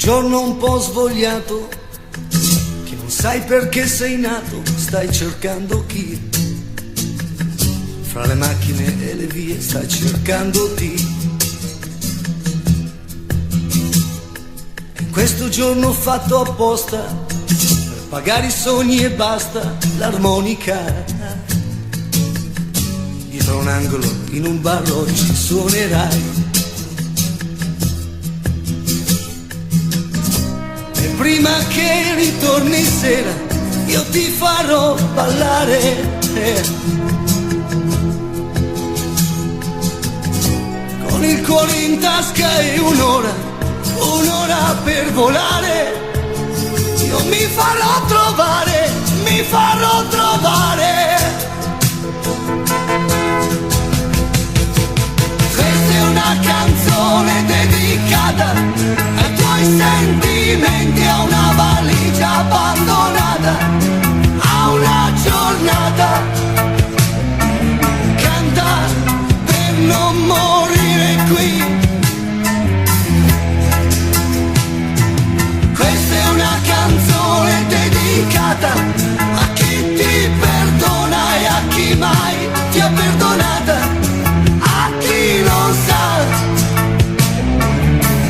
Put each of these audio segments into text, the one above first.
giorno un po' svogliato, che non sai perché sei nato, stai cercando chi? Fra le macchine e le vie stai cercando ti. E questo giorno fatto apposta per pagare i sogni e basta l'armonica. Dietro un angolo in un bar oggi suonerai. Prima che ritorni sera io ti farò ballare, con il cuore in tasca e un'ora per volare. Io mi farò trovare, mi farò trovare. Questa è una canzone dedicata ai tuoi sentimenti, a una valigia abbandonata, a una giornata. Canta per non morire qui. Questa è una canzone dedicata a chi ti perdona e a chi mai ti ha perdonata, a chi non sa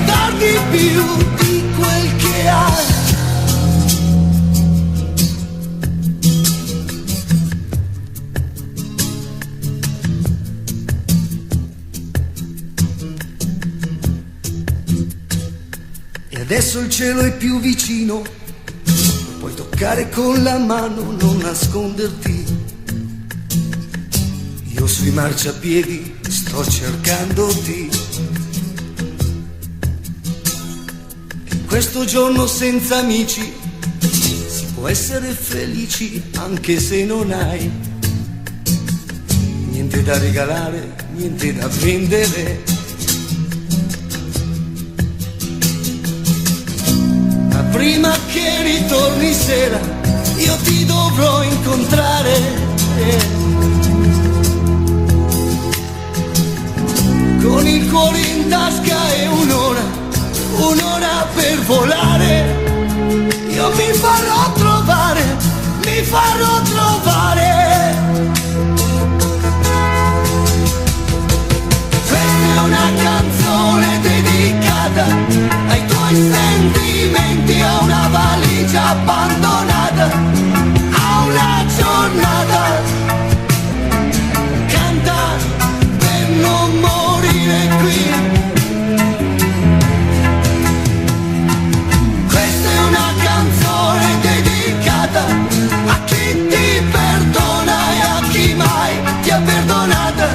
dar di più di quel che ha. E adesso il cielo è più vicino, puoi toccare con la mano, non nasconderti. Io sui marciapiedi sto cercandoti. In questo giorno senza amici si può essere felici anche se non hai niente da regalare, niente da vendere. Ma prima che ritorni sera io ti dovrò incontrare, con il cuore in tasca e un'ora per volare. Io mi farò trovare, mi farò trovare. Questa è una canzone dedicata ai tuoi sentimenti, a una valigia abbandonata, a una giornata. Canta per non morire qui. Questa è una canzone dedicata a chi ti perdona e a chi mai ti ha perdonata,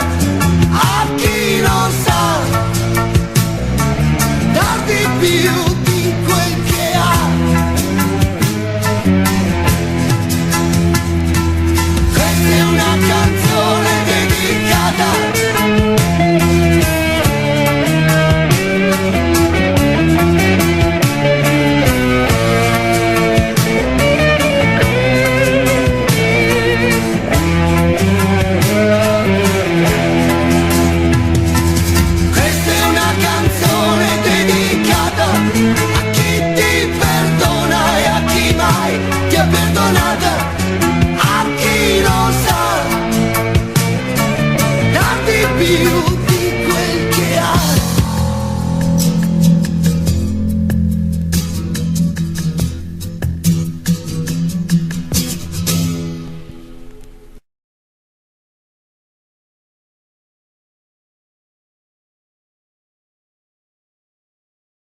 a chi non sa dar di più di quel che ha. Questa è una canzone dedicata perdonata, a chi non sa dar di più